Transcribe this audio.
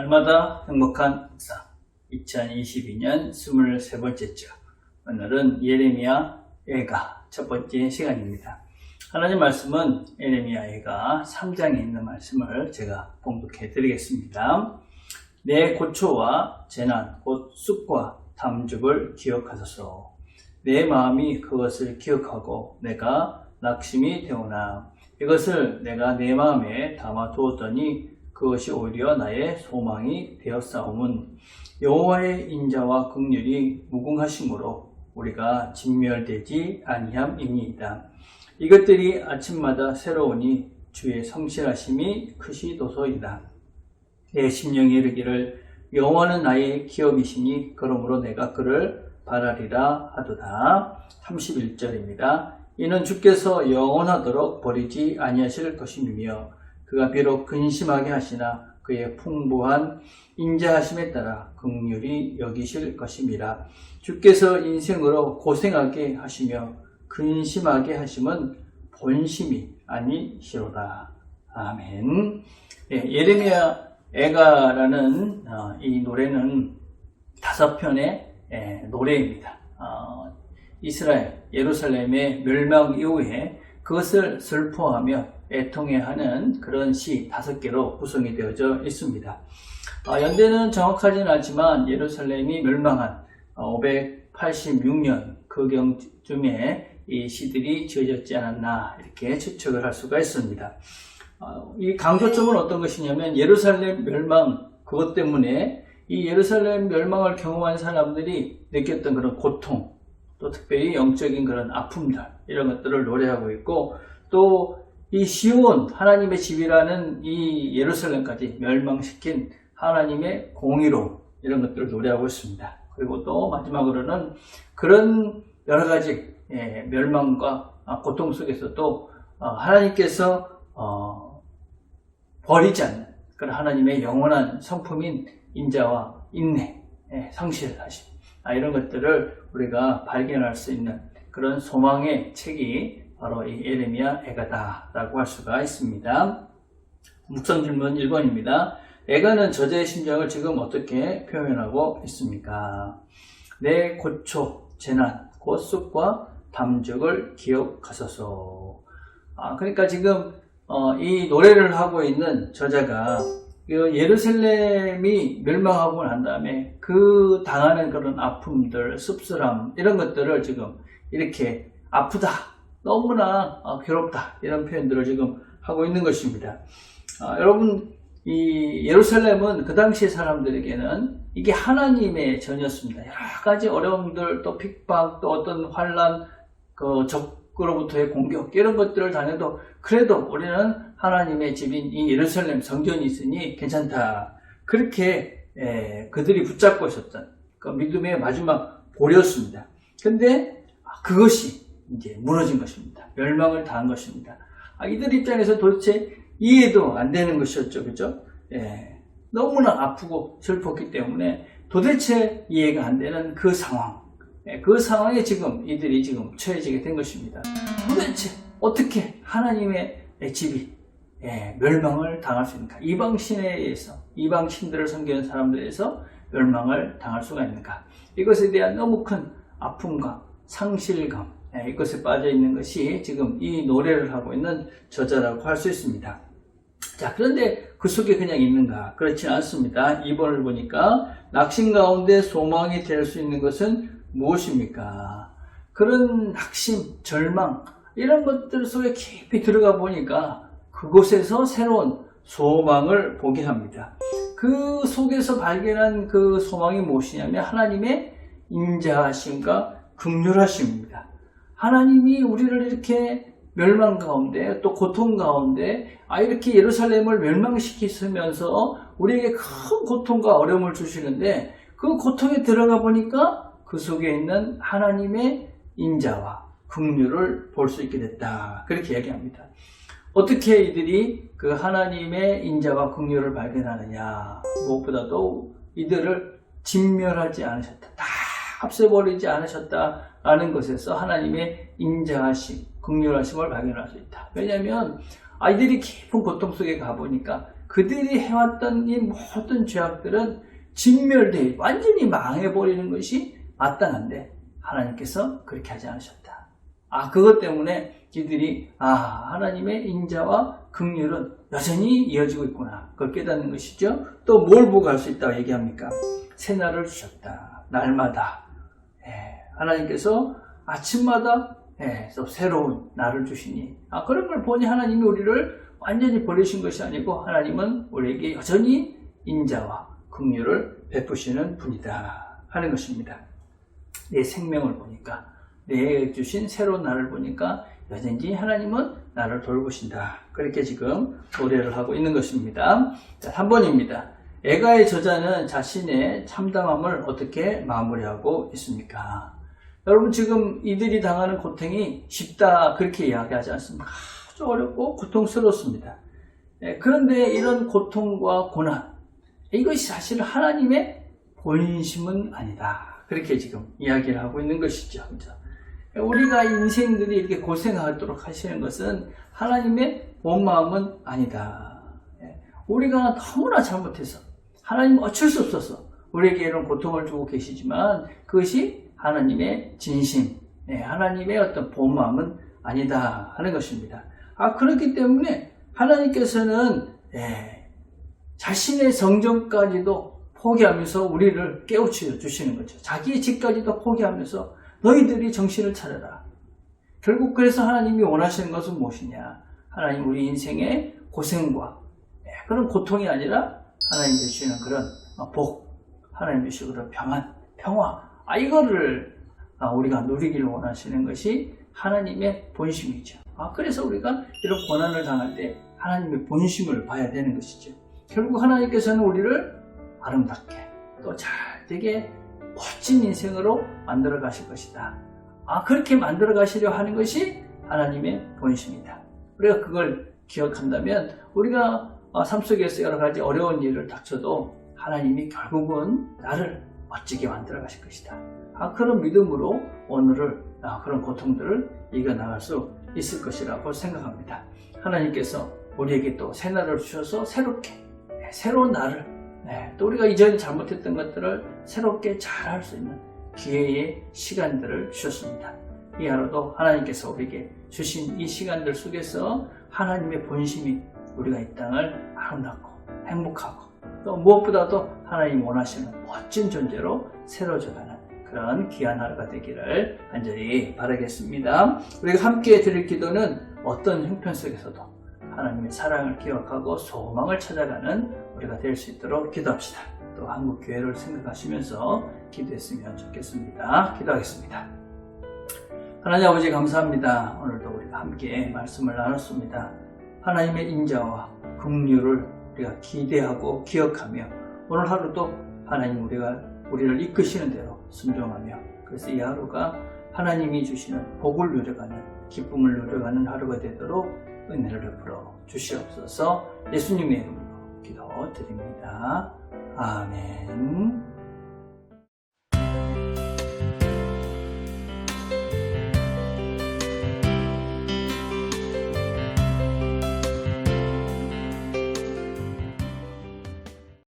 날마다 행복한 묵상 2022년 23번째 주 오늘은 예레미야 애가 첫 번째 시간입니다. 하나님 말씀은 예레미야 애가 3장에 있는 말씀을 제가 봉독해 드리겠습니다. 내 고초와 재난 곧 쑥과 담즙을 기억하소서. 내 마음이 그것을 기억하고 내가 낙심이 되오나 이것을 내가 내 마음에 담아 두었더니 그것이 오히려 나의 소망이 되었사오문. 여호와의 인자와 긍휼이 무궁하심으로 우리가 진멸되지 아니함이니이다. 이것들이 아침마다 새로우니 주의 성실하심이 크시도소이다. 내 심령이 이르기를 여호와는 나의 기업이시니 그러므로 내가 그를 바라리라 하도다. 31절입니다. 이는 주께서 영원하도록 버리지 아니하실 것임이며 그가 비록 근심하게 하시나 그의 풍부한 인자하심에 따라 긍휼히 여기실 것임이라. 주께서 인생으로 고생하게 하시며 근심하게 하심은 본심이 아니시로다. 아멘. 예레미야 애가라는 이 노래는 5편의 노래입니다. 이스라엘, 예루살렘의 멸망 이후에 그것을 슬퍼하며 애통해하는 그런 시 5개로 구성이 되어져 있습니다. 연대는 정확하지는 않지만 예루살렘이 멸망한 586년 그경쯤에 이 시들이 지어졌지 않았나 이렇게 추측을 할 수가 있습니다. 이 강조점은 어떤 것이냐면 예루살렘 멸망 그것 때문에 이 예루살렘 멸망을 경험한 사람들이 느꼈던 그런 고통, 또 특별히 영적인 그런 아픔들 이런 것들을 노래하고 있고, 또 이 시온 하나님의 집이라는 이 예루살렘까지 멸망시킨 하나님의 공의로 이런 것들을 노래하고 있습니다. 그리고 또 마지막으로는 그런 여러 가지 멸망과 고통 속에서도 하나님께서 버리지 않는 그런 하나님의 영원한 성품인 인자와 인내, 성실하심 이런 것들을 우리가 발견할 수 있는 그런 소망의 책이 바로 이 예레미야 애가다 라고 할 수가 있습니다. 묵상 질문 1번입니다. 애가는 저자의 심정을 지금 어떻게 표현하고 있습니까? 내 고초, 재난, 곧 쑥과 담즙을 기억하소서. 그러니까 지금 이 노래를 하고 있는 저자가 예루살렘이 멸망하고 난 다음에 그 당하는 그런 아픔들, 씁쓸함 이런 것들을 지금 이렇게 아프다, 너무나 괴롭다 이런 표현들을 지금 하고 있는 것입니다. 여러분, 이 예루살렘은 그 당시 사람들에게는 이게 하나님의 전이었습니다. 여러 가지 어려움들, 또 핍박, 또 어떤 환란, 그 적으로부터의 공격 이런 것들을 당해도 그래도 우리는 하나님의 집인 이 예루살렘 성전이 있으니 괜찮다. 그렇게 그들이 붙잡고 있었던 그 믿음의 마지막 보리였습니다. 근데 그것이 이제 무너진 것입니다. 멸망을 당한 것입니다. 이들 입장에서 도대체 이해도 안 되는 것이었죠. 그죠? 너무나 아프고 슬펐기 때문에 도대체 이해가 안 되는 그 상황. 그 상황에 지금 이들이 지금 처해지게 된 것입니다. 도대체 어떻게 하나님의 집이 멸망을 당할 수 있는가? 이방신에 의해서, 이방신들을 섬기는 사람들에 의해서 멸망을 당할 수가 있는가? 이것에 대한 너무 큰 아픔과 상실감, 이것에 빠져 있는 것이 지금 이 노래를 하고 있는 저자라고 할 수 있습니다. 자, 그런데 그 속에 그냥 있는가? 그렇지 않습니다. 2번을 보니까 낙심 가운데 소망이 될 수 있는 것은 무엇입니까? 그런 낙심, 절망 이런 것들 속에 깊이 들어가 보니까 그곳에서 새로운 소망을 보게 합니다. 그 속에서 발견한 그 소망이 무엇이냐면 하나님의 인자하심과 긍휼하심입니다. 하나님이 우리를 이렇게 멸망 가운데 또 고통 가운데 이렇게 예루살렘을 멸망시키시면서 우리에게 큰 고통과 어려움을 주시는데 그 고통에 들어가 보니까 그 속에 있는 하나님의 인자와 긍휼을 볼 수 있게 됐다. 그렇게 얘기합니다. 어떻게 이들이 그 하나님의 인자와 긍휼을 발견하느냐? 무엇보다도 이들을 진멸하지 않으셨다. 다 없애버리지 않으셨다라는 것에서 하나님의 인자하심, 긍휼하심을 발견할 수 있다. 왜냐하면 아이들이 깊은 고통 속에 가보니까 그들이 해왔던 이 모든 죄악들은 진멸되어 완전히 망해버리는 것이 마땅한데 하나님께서 그렇게 하지 않으셨다. 그것 때문에 이들이 하나님의 인자와 긍휼은 여전히 이어지고 있구나. 그걸 깨닫는 것이죠. 또 뭘 보고 할 수 있다고 얘기합니까? 새날을 주셨다. 날마다 하나님께서 아침마다 또 새로운 날을 주시니 그런 걸 보니 하나님이 우리를 완전히 버리신 것이 아니고 하나님은 우리에게 여전히 인자와 긍휼을 베푸시는 분이다 하는 것입니다. 내 생명을 보니까, 내 주신 새로운 날을 보니까 여전히 하나님은 나를 돌보신다. 그렇게 지금 노래를 하고 있는 것입니다. 자, 3번입니다. 애가의 저자는 자신의 참담함을 어떻게 마무리하고 있습니까? 여러분, 지금 이들이 당하는 고통이 쉽다 그렇게 이야기하지 않습니까? 아주 어렵고 고통스럽습니다. 그런데 이런 고통과 고난, 이것이 사실 하나님의 본심은 아니다. 그렇게 지금 이야기를 하고 있는 것이죠. 그렇죠? 우리가 인생들이 이렇게 고생하도록 하시는 것은 하나님의 본 마음은 아니다. 우리가 너무나 잘못해서 하나님은 어쩔 수 없어서 우리에게 이런 고통을 주고 계시지만 그것이 하나님의 진심, 하나님의 어떤 본 마음은 아니다 하는 것입니다. 그렇기 때문에 하나님께서는 자신의 성전까지도 포기하면서 우리를 깨우쳐 주시는 거죠. 자기의 집까지도 포기하면서 너희들이 정신을 차려라. 결국 그래서 하나님이 원하시는 것은 무엇이냐? 하나님 우리 인생의 고생과 그런 고통이 아니라 하나님 주시는 그런 복, 하나님 주시는 그런 평화, 이거를 우리가 누리기를 원하시는 것이 하나님의 본심이죠. 그래서 우리가 이런 고난을 당할 때 하나님의 본심을 봐야 되는 것이죠. 결국 하나님께서는 우리를 아름답게 또 잘 되게 멋진 인생으로 만들어 가실 것이다. 그렇게 만들어 가시려 하는 것이 하나님의 본심이다. 우리가 그걸 기억한다면 우리가 삶 속에서 여러 가지 어려운 일을 닥쳐도 하나님이 결국은 나를 멋지게 만들어 가실 것이다. 그런 믿음으로 오늘을 그런 고통들을 이겨나갈 수 있을 것이라고 생각합니다. 하나님께서 우리에게 또 새 날을 주셔서 새로운 날을 또 우리가 이전에 잘못했던 것들을 새롭게 잘할 수 있는 기회의 시간들을 주셨습니다. 이 하루도 하나님께서 우리에게 주신 이 시간들 속에서 하나님의 본심이 우리가 이 땅을 아름답고 행복하고 또 무엇보다도 하나님 원하시는 멋진 존재로 새로워져가는 그런 귀한 하루가 되기를 간절히 바라겠습니다. 우리가 함께 드릴 기도는 어떤 형편 속에서도 하나님의 사랑을 기억하고 소망을 찾아가는 우리가 될 수 있도록 기도합시다. 또 한국교회를 생각하시면서 기도했으면 좋겠습니다. 기도하겠습니다. 하나님 아버지 감사합니다. 오늘도 우리가 함께 말씀을 나눴습니다. 하나님의 인자와 긍휼을 우리가 기대하고 기억하며 오늘 하루도 하나님 우리를 이끄시는 대로 순종하며 그래서 이 하루가 하나님이 주시는 복을 누려가는 기쁨을 누려가는 하루가 되도록 은혜를 베풀어 주시옵소서. 예수님의 이름으로 기도드립니다. 아멘.